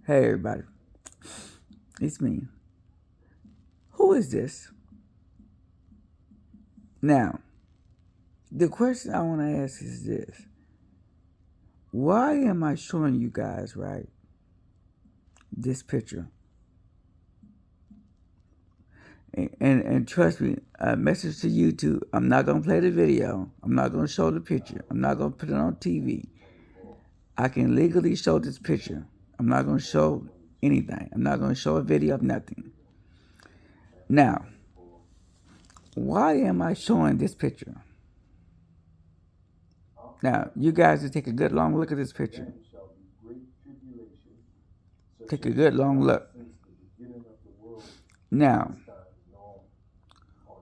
Hey everybody, it's me. Who is this? Now, the question I want to ask is this. Why am I showing you guys, right, this picture? And trust me, a message to YouTube, I'm not going to play the video. I'm not going to show the picture. I'm not going to put it on TV. I can legally show this picture. I'm not going to show anything. I'm not going to show a video of nothing. Now, why am I showing this picture? Now, you guys just take a good long look at this picture. Take a good long look. Now,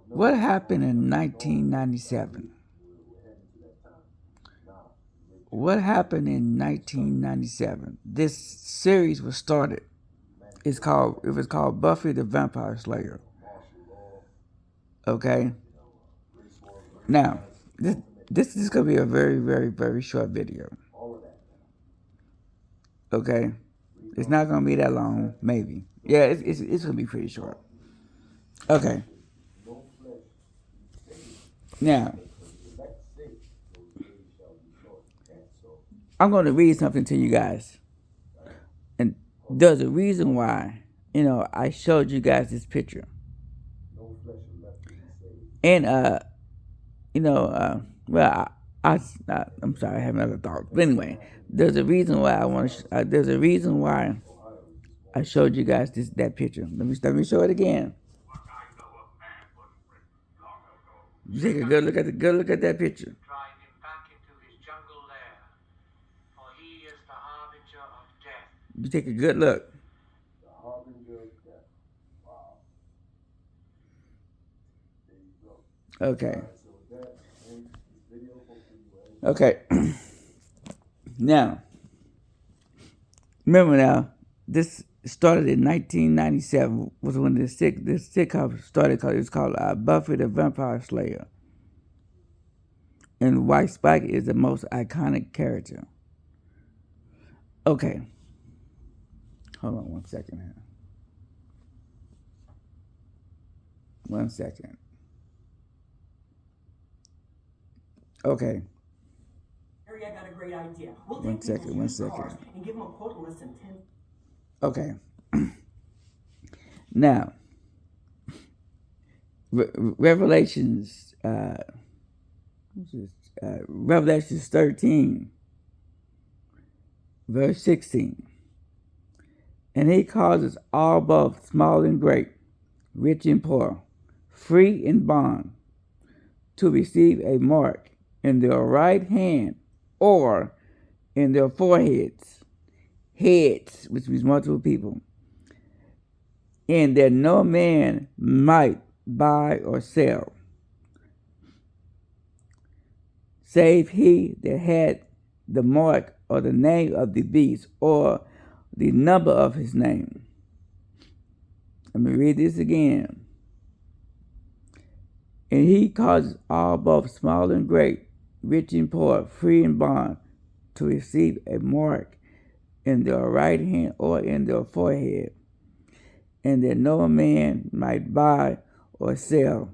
what happened in 1997? What happened in 1997? This series was started. It was called Buffy the Vampire Slayer. Okay. Now, this is gonna be a very, very, very short video. Okay. It's not gonna be that long, maybe. Yeah, it's gonna be pretty short. Okay. Now, I'm going to read something to you guys. And there's a reason why, I showed you guys this picture. And, well, I'm sorry, I have another thought. But anyway, there's a reason why there's a reason why I showed you guys that picture. Let me show it again. You take a good look at that picture. You take a good look. Okay. Okay. Now, remember now, this started in 1997. Was when this sitcom started. It was called Buffy the Vampire Slayer, and White Spike is the most iconic character. Okay. Hold on 1 second here. 1 second. Okay. I got a great idea. We'll 1 second. 1 second. And give them a quote in less than 10. Okay. Now, Revelations, Revelations 13, verse 16. And he causes all both small and great, rich and poor, free and bond, to receive a mark in their right hand or in their foreheads, heads, which means multiple people, and that no man might buy or sell, save he that had the mark or the name of the beast or the number of his name. Let me read this again. And he causes all, both small and great, rich and poor, free and bond, to receive a mark in their right hand or in their forehead, and that no man might buy or sell,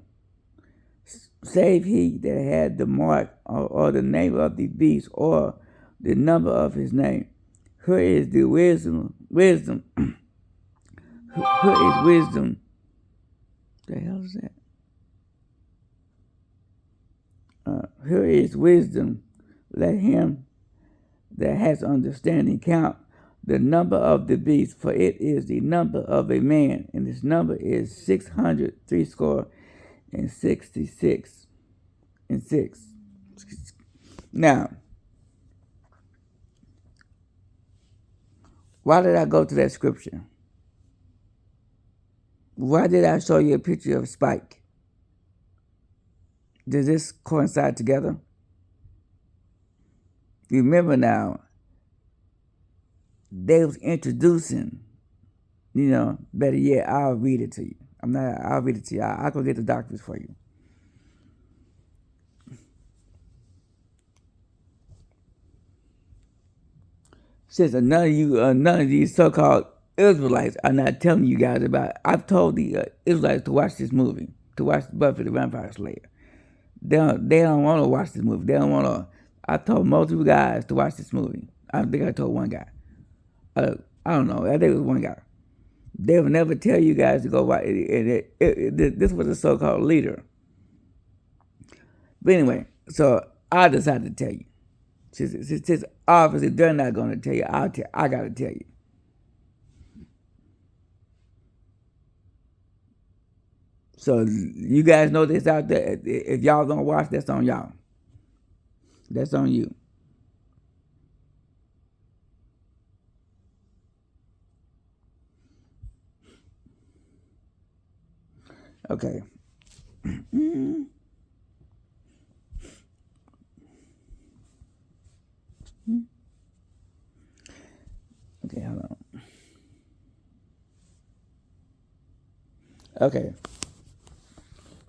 save he that had the mark or the name of the beast or the number of his name. Here is the wisdom. Here is wisdom. The hell is that? Here is wisdom. Let him that has understanding count the number of the beast, for it is the number of a man, and his number is 666 and 6. Now, why did I go to that scripture? Why did I show you a picture of Spike? Does this coincide together? Remember now, they was introducing, better yet, I'll read it to you. I'll read it to you. I'll go get the documents for you. since none of these so-called Israelites are not telling you guys about it. I've told the Israelites to watch this movie, to watch Buffy the Vampire Slayer. They don't want to watch this movie. They don't want to. I told multiple guys to watch this movie. I think I told one guy. I don't know. I think it was one guy. They will never tell you guys to go watch it. This was a so-called leader. But anyway, so I decided to tell you. Since obviously they're not going to tell you, I got to tell you. So you guys know this out there. If y'all don't watch, that's on y'all. That's on you. Okay. Okay, hold on. Okay.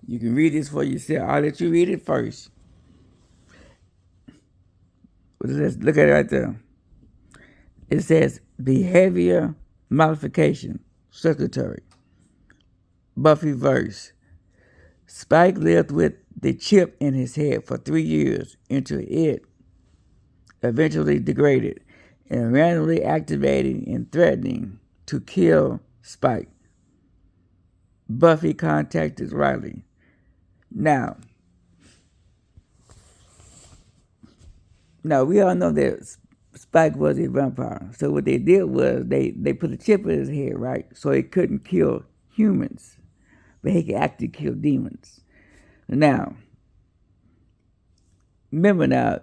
You can read this for yourself. I'll let you read it first. Let's look at it right there. It says behavior modification circuitry. Buffy verse. Spike lived with the chip in his head for 3 years until it eventually degraded and randomly activating and threatening to kill Spike. Buffy contacted Riley. Now, we all know that Spike was a vampire. So what they did was they put a chip in his head, right? So he couldn't kill humans, but he could actually kill demons. Now, remember now,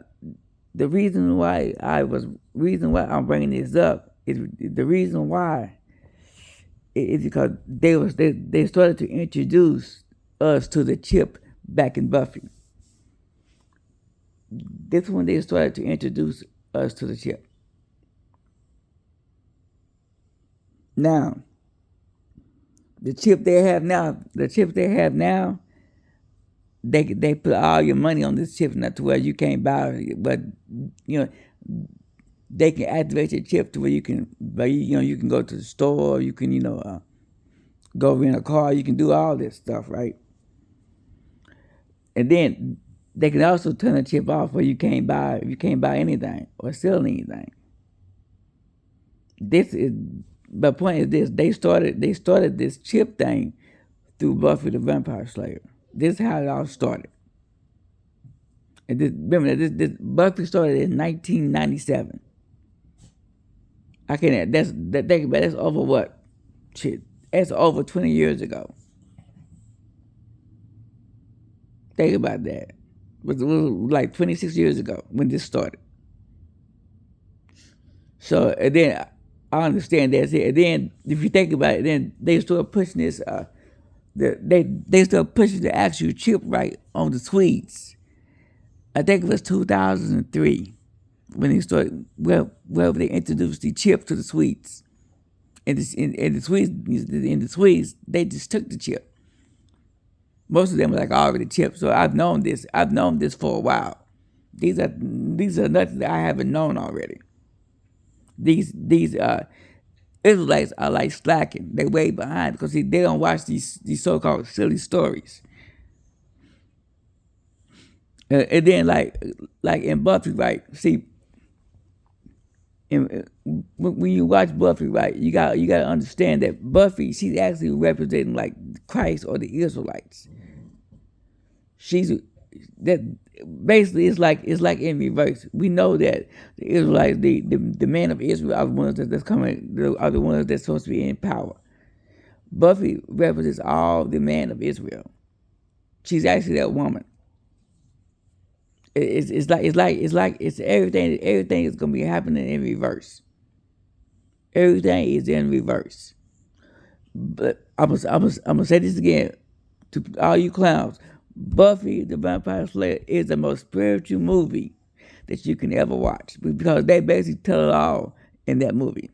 the reason why I'm bringing this up is the reason why is because they started to introduce us to the chip back in Buffy. This when they started to introduce us to the chip. Now, the chip they have now, they put all your money on this chip now to where you can't buy it, but they can activate your chip to where you can go to the store, you can go rent a car, you can do all this stuff, right? And then they can also turn the chip off where you can't buy anything or sell anything. The point is this: they started this chip thing through Buffy the Vampire Slayer. This is how it all started. And remember, this Buffy started in 1997. That's over what? Shit, that's over 20 years ago. Think about that. It was like 26 years ago when this started. So, and then I understand that. And then if you think about it, then they start pushing this. They start pushing the actual chip right on the Swedes. I think it was 2003 when they started. Well, they introduced the chip to the Swedes. And the Swedes, they just took the chip. Most of them were already chipped. So I've known this for a while. These are nothing that I haven't known already. These Israelites are slacking. They're way behind because they don't watch these so-called silly stories. And then like in Buffy, right? See, when you watch Buffy, right, you got to understand that Buffy, she's actually representing Christ or the Israelites. Basically it's like in reverse. We know that the Israelites, the men of Israel are the ones that's coming, are the ones that's supposed to be in power. Buffy represents all the men of Israel. She's actually that woman. It's everything is gonna be happening in reverse. Everything is in reverse. But I'm gonna say this again to all you clowns. Buffy the Vampire Slayer is the most spiritual movie that you can ever watch because they basically tell it all in that movie.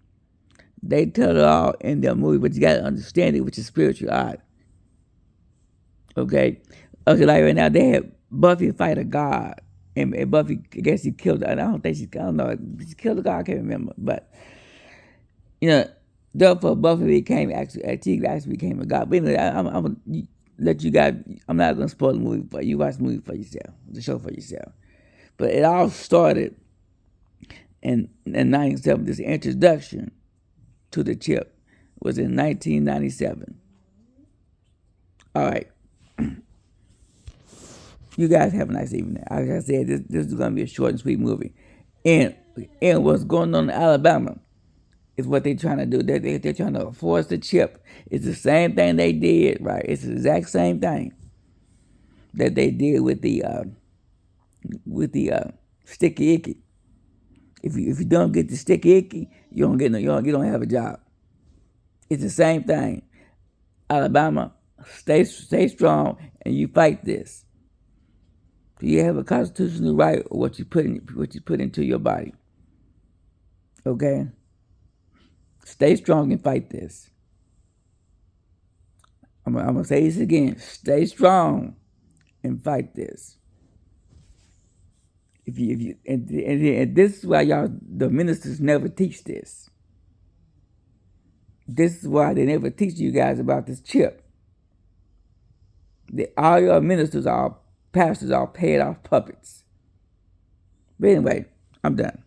They tell it all in that movie, but you gotta understand it with your spiritual eye. Okay, like right now they have Buffy fight a god And Buffy, I guess he killed her. I don't know, she killed the guy, I can't remember. But, therefore Buffy actually became a god. But anyway, I'm going to let you guys, I'm not going to spoil the movie, but you watch the movie for yourself, the show for yourself. But it all started in 97. This introduction to the chip was in 1997. All right. You guys have a nice evening. Like I said, this is going to be a short and sweet movie. And what's going on in Alabama is what they're trying to do. They're trying to force the chip. It's the same thing they did, right? It's the exact same thing that they did with the sticky icky. If you don't get the sticky icky, you don't have a job. It's the same thing. Alabama, stay strong, and you fight this. You have a constitutional right of what you put into your body. Okay? Stay strong and fight this. I'm gonna say this again. Stay strong and fight this. And this is why the ministers never teach this. This is why they never teach you guys about this chip. All your ministers, pastors are paid off puppets. But anyway, I'm done.